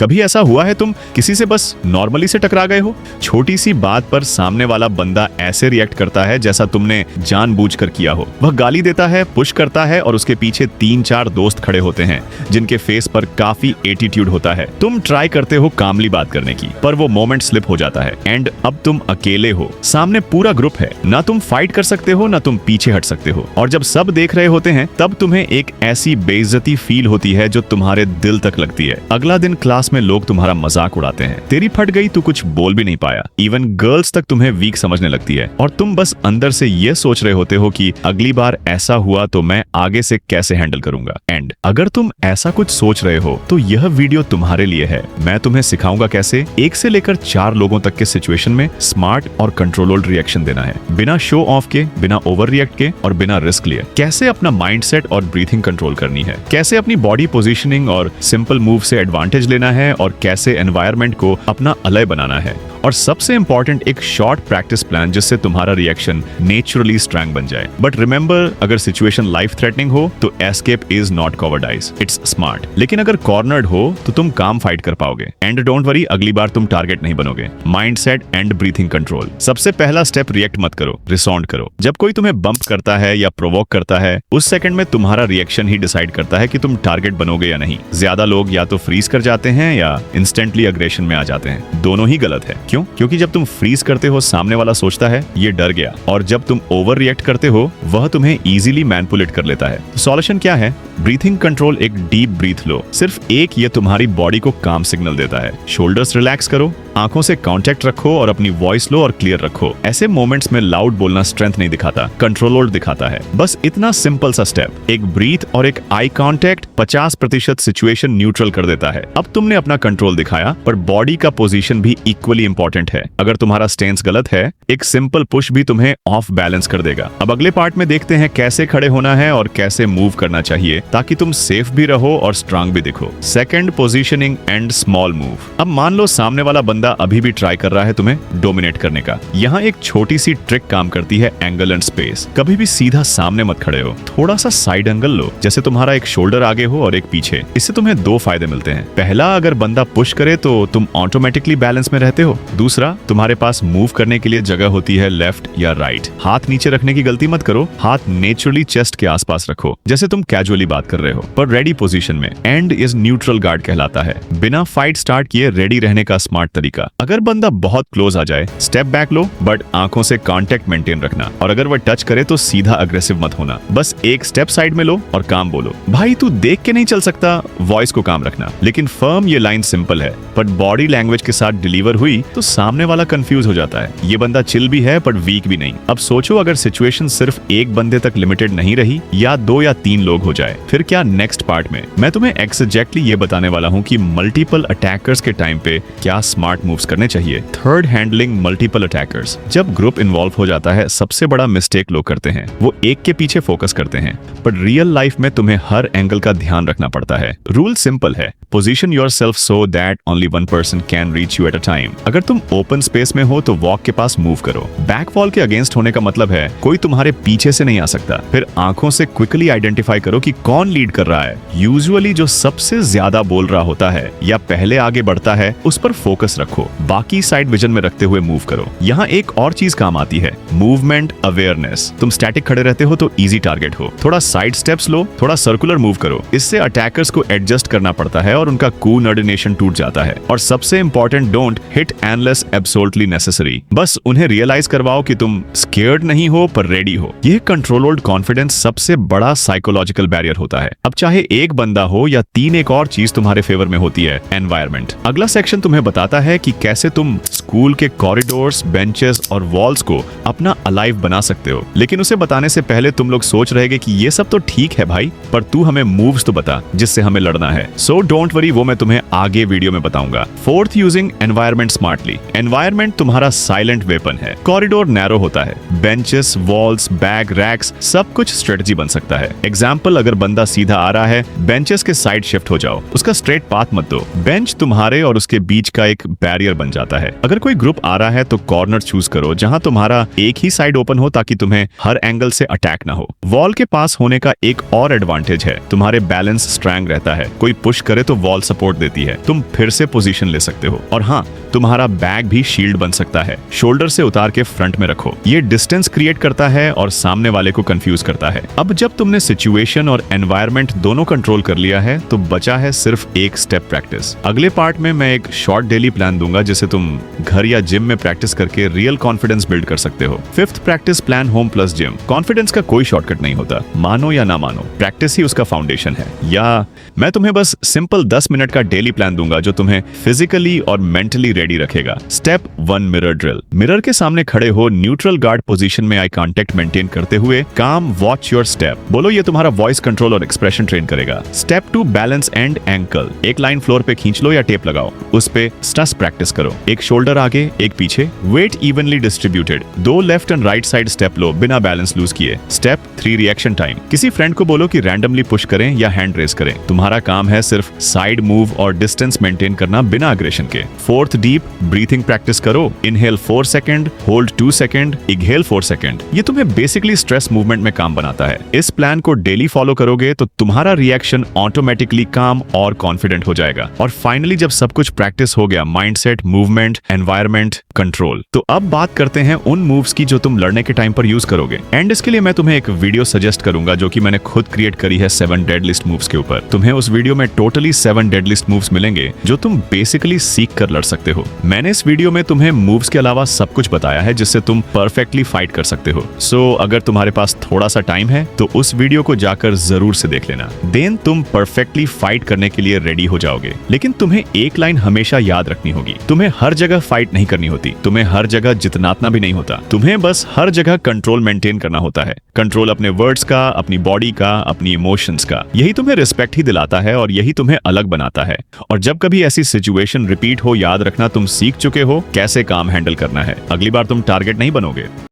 कभी ऐसा हुआ है तुम किसी से बस नॉर्मली से टकरा गए हो? छोटी सी बात पर सामने वाला बंदा ऐसे रिएक्ट करता है जैसा तुमने जानबूझकर किया हो। वह गाली देता है, पुश करता है और उसके पीछे 3-4 दोस्त खड़े होते हैं जिनके फेस पर काफी एटीट्यूड होता है। तुम ट्राई करते हो कामली बात करने की, पर वो मोमेंट स्लिप हो जाता है एंड अब तुम अकेले हो, सामने पूरा ग्रुप है। ना तुम फाइट कर सकते हो, ना तुम पीछे हट सकते हो। और जब सब देख रहे होते हैं तब तुम्हें एक ऐसी बेइज्जती फील होती है जो तुम्हारे दिल तक लगती है। अगला दिन क्लास में लोग तुम्हारा मजाक उड़ाते हैं, तेरी फट गई, तू कुछ बोल भी नहीं पाया। इवन गर्ल्स तक तुम्हें वीक समझने लगती है और तुम बस अंदर से ये सोच रहे होते हो कि अगली बार ऐसा हुआ तो मैं आगे से कैसे हैंडल करूंगा। एंड अगर तुम ऐसा कुछ सोच रहे हो तो यह वीडियो तुम्हारे लिए है। मैं तुम्हें सिखाऊंगा कैसे 1 से लेकर 4 लोगों तक के सिचुएशन में स्मार्ट और कंट्रोल्ड रिएक्शन देना है, बिना शो ऑफ के, बिना ओवर रिएक्ट के और बिना रिस्क लिए। कैसे अपना माइंडसेट और ब्रीथिंग कंट्रोल करनी है, कैसे अपनी बॉडी पोजीशनिंग और सिंपल मूव से एडवांटेज लेना है और कैसे एनवायरनमेंट को अपना अलय बनाना है। और सबसे इंपॉर्टेंट एक शॉर्ट प्रैक्टिस प्लान जिससे तुम्हारा रिएक्शन नेचुरली स्ट्रांग बन जाए। बट रिमेंबर, अगर सिचुएशन लाइफ थ्रेटनिंग हो तो escape is not cowardice, it's smart. लेकिन अगर कॉर्नर्ड हो तो तुम काम फाइट कर पाओगे। एंड डोंट वरी, अगली बार तुम टारगेट नहीं बनोगे। Mindset and breathing control. सबसे पहला स्टेप, रिएक्ट मत करो, रिस्पॉन्ड करो। जब कोई तुम्हें बम्प करता है या प्रोवोक करता है, उस सेकंड में तुम्हारा रिएक्शन ही डिसाइड करता है कि तुम टारगेट बनोगे या नहीं। ज्यादा लोग या तो फ्रीज कर जाते हैं या इंस्टेंटली अग्रेशन में आ जाते हैं। दोनों ही गलत है। क्यों? क्योंकि जब तुम फ्रीज करते हो सामने वाला सोचता है ये डर गया, और जब तुम ओवर रिएक्ट करते हो वह तुम्हें इजीली मैनिपुलेट कर लेता है। सॉल्यूशन क्या है? Breathing control. एक डीप ब्रीथ लो, सिर्फ एक। ये तुम्हारी बॉडी को काम सिग्नल देता है। शोल्डर्स रिलैक्स करो, आंखों से कांटेक्ट रखो और अपनी वॉइस लो और क्लियर रखो। ऐसे मोमेंट्स में लाउड बोलना स्ट्रेंथ नहीं दिखाता, कंट्रोल्ड दिखाता है। बस इतना सिंपल सा स्टेप, एक ब्रीथ और एक आई कांटेक्ट 50% सिचुएशन न्यूट्रल कर देता है। अब तुमने अपना कंट्रोल दिखाया, पर बॉडी का पोजीशन भी इक्वली इंपॉर्टेंट है। अगर तुम्हारा स्टेंस गलत है, एक सिंपल पुश भी तुम्हें ऑफ बैलेंस कर देगा। अब अगले पार्ट में देखते हैं कैसे खड़े होना है और कैसे मूव करना चाहिए ताकि तुम सेफ भी रहो और स्ट्रांग भी दिखो। Second, positioning and small move. अब मान लो सामने वाला बंदा अभी भी ट्राई कर रहा है तुम्हें डोमिनेट करने का। यहाँ एक छोटी सी ट्रिक काम करती है, एंगल एंड स्पेस। कभी भी सीधा सामने मत खड़े हो, थोड़ा सा साइड एंगल लो, जैसे तुम्हारा एक शोल्डर आगे हो और एक पीछे। इससे तुम्हें 2 फायदे मिलते हैं। पहला, अगर बंदा पुश करे तो तुम ऑटोमेटिकली बैलेंस में रहते हो। दूसरा, तुम्हारे पास मूव करने के लिए जगह होती है लेफ्ट या राइट। हाथ नीचे रखने की गलती मत करो, हाथ नेचुरली चेस्ट के आसपास रखो जैसे तुम कैजुअली बात कर रहे हो, पर रेडी पोजीशन में। एंड इज न्यूट्रल गार्ड कहलाता है, बिना फाइट स्टार्ट किए रेडी रहने का स्मार्ट तरीका। अगर बंदा बहुत क्लोज आ जाए, स्टेप बैक लो, बट आंखों से कांटेक्ट मेंटेन रखना। और अगर वह टच करे तो सीधा अग्रेसिव मत होना, बस एक स्टेप साइड में लो और काम बोलो। भाई तू देख के नहीं चल सकता, वॉइस को काम रखना। लेकिन फर्म, ये लाइन सिंपल है, बट बॉडी लैंग्वेज के साथ डिलीवर हुई तो सामने वाला कंफ्यूज हो जाता है। ये बंदा चिल भी है बट वीक भी नहीं। अब सोचो, अगर सिचुएशन सिर्फ एक बंदे तक लिमिटेड नहीं रही, या 2 या 3 लोग हो जाए, फिर क्या? नेक्स्ट पार्ट में मैं तुम्हें एग्जैक्टली ये बताने वाला हूँ कि मल्टीपल अटैकर्स के टाइम पे क्या स्मार्ट मूव्स करने चाहिए। Third, handling multiple attackers. जब ग्रुप इन्वॉल्व हो जाता है, सबसे बड़ा मिस्टेक लोग करते हैं, वो एक के पीछे फोकस करते हैं। पर रियल लाइफ में तुम्हें हर एंगल का ध्यान रखना पड़ता है। रूल सिंपल है, position yourself so that only one person can reach you at a time. अगर तुम ओपन स्पेस में हो तो वॉक के पास मूव करो। बैक वॉल के अगेंस्ट होने का मतलब है कोई तुम्हारे पीछे से नहीं आ सकता। फिर आंखों से क्विकली आइडेंटिफाई करो कि कौन लीड कर रहा है। यूजुअली जो सबसे ज्यादा बोल रहा होता है या पहले आगे बढ़ता है, उस पर फोकस रखो। बाकी साइड विजन में रखते हुए मूव करो। यहाँ एक और चीज काम आती है, मूवमेंट अवेयरनेस। तुम स्टैटिक खड़े रहते हो तो इजी टारगेट हो, थोड़ा साइड स्टेप्स लो, थोड़ा सर्कुलर मूव करो। इससे अटैकर्स को एडजस्ट करना पड़ता है और उनका कोऑर्डिनेशन टूट जाता है। और सबसे important, don't hit unless absolutely necessary. बस उन्हें रियलाइज करवाओ कि तुम स्केयर्ड नहीं हो पर रेडी हो। यह कंट्रोल्ड कॉन्फिडेंस सबसे बड़ा साइकोलॉजिकल बैरियर होता है। अब चाहे एक बंदा हो या 3, एक और चीज तुम्हारे फेवर में होती है, एनवायरनमेंट। अगला सेक्शन तुम्हें बताता है कि कैसे तुम स्कूल के कॉरिडोर्स, बेंचेस और वॉल्स को अपना अलाइव बना सकते हो। लेकिन उसे बताने से पहले तुम लोग सोच रहे कि ये सब तो ठीक है भाई, पर तू हमें मूव्स तो बता जिससे हमें लड़ना है। सो डोंट वरी, वो मैं तुम्हें आगे वीडियो में बताऊंगा। Fourth, using environment smartly. Environment तुम्हारा साइलेंट वेपन है। कॉरिडोर नैरो होता है, बेंचेस, वॉल्स, बैग, रैक्स, सब कुछ स्ट्रेटजी बन सकता है। एग्जाम्पल, अगर बंदा सीधा आ रहा है, बेंचेस के साइड शिफ्ट हो जाओ, उसका स्ट्रेट पाथ मत दो। बेंच तुम्हारे और उसके बीच का एक बैरियर बन जाता है। अगर कोई ग्रुप आ रहा है तो कॉर्नर चूज करो जहां तुम्हारा एक ही साइड ओपन हो ताकि तुम्हें हर एंगल से अटैक ना हो। वॉल के पास होने का एक और एडवांटेज है, तुम्हारे बैलेंस स्ट्रांग रहता है। कोई पुश करे तो वॉल सपोर्ट देती है, तुम फिर से पोजीशन ले सकते हो। और हाँ, तुम्हारा बैग भी शील्ड बन सकता है। शोल्डर से उतार के फ्रंट में रखो, ये डिस्टेंस क्रिएट करता है और सामने वाले को कंफ्यूज करता है। अब जब तुमने सिचुएशन और एनवायरनमेंट दोनों कंट्रोल कर लिया है तो बचा है सिर्फ एक स्टेप प्रैक्टिस। अगले पार्ट में मैं एक शॉर्ट डेली प्लान दूंगा जिसे तुम घर या जिम में प्रैक्टिस करके रियल कॉन्फिडेंस बिल्ड कर सकते हो। 5th practice plan home plus gym. Confidence का कोई शॉर्टकट नहीं होता, मानो या ना मानो, प्रैक्टिस ही उसका फाउंडेशन है। या मैं तुम्हें बस सिंपल 10 मिनट का डेली प्लान दूंगा जो तुम्हें फिजिकली और मेंटली रेडी रखेगा। Step 1, mirror drill. मिरर के सामने खड़े हो, न्यूट्रल गार्ड पोजीशन में आई कांटेक्ट मेंटेन करते हुए काम वॉच योर स्टेप बोलो, ये तुम्हारा वॉइस कंट्रोल और एक्सप्रेशन ट्रेन करेगा। Step 2, balance and ankle. एक लाइन फ्लोर पे खींच लो या टेप लगाओ, उस पे स्ट्रेस प्रैक्टिस करो। एक शोल्डर आगे, एक पीछे, weight evenly distributed. 2 left and right side step लो बिना बैलेंस लूज किए। Step 3, reaction time. किसी फ्रेंड को बोलो कि रैंडमली पुश करें या हैंड रेस करें, तुम्हारा काम है सिर्फ साइड मूव और डिस्टेंस मेंटेन करना बिना अग्रेशन के। 4th, डीप ब्रीथिंग प्रैक्टिस करो। Inhale 4 second, hold 2 second, exhale 4 second. ये तुम्हें बेसिकली स्ट्रेस मूवमेंट में काम बनाता है। इस प्लान को डेली फॉलो करोगे तो तुम्हारा रिएक्शन ऑटोमेटिकली काम और कॉन्फिडेंट हो जाएगा। और फाइनली जब सब कुछ प्रैक्टिस हो गया, माइंडसेट, मूवमेंट, एनवायरनमेंट, कंट्रोल, तो अब बात करते हैं उन मूव्स की जो तुम लड़ने के टाइम पर यूज करोगे। एंड इसके लिए मैं तुम्हें एक वीडियो सजेस्ट करूंगा जो कि मैंने खुद क्रिएट करी है 7 डेडलिस्ट मूव्स के ऊपर। तुम्हें उस वीडियो में टोटली 7 डेडलिस्ट मूव्स मिलेंगे जो तुम बेसिकली सीख कर लड़ सकते हो। मैंने इस वीडियो में तुम्हें मूव्स के अलावा सब कुछ बताया है जिससे तुम परफेक्टली फाइट कर सकते हो। सो अगर तुम्हारे पास थोड़ा सा टाइम है तो उस वीडियो को जाकर जरूर से देख लेना। देन तुम परफेक्टली फाइट करने के लिए रेडी हो जाओगे। लेकिन तुम्हें एक लाइन हमेशा याद रखनी होगी, तुम्हें हर जगह फाइट नहीं करनी होती, तुम्हें हर जगह जितना भी नहीं होता, तुम्हें बस हर जगह कंट्रोल मेंटेन करना होता है। कंट्रोल अपने वर्ड्स का, अपनी बॉडी का, अपनी इमोशंस का। यही तुम्हें रिस्पेक्ट ही दिलाता है और यही तुम्हें अलग बनाता है। और जब कभी ऐसी सिचुएशन रिपीट हो, याद रखना तुम सीख चुके हो कैसे काम हैंडल करना है। अगली बार तुम टारगेट नहीं बनोगे।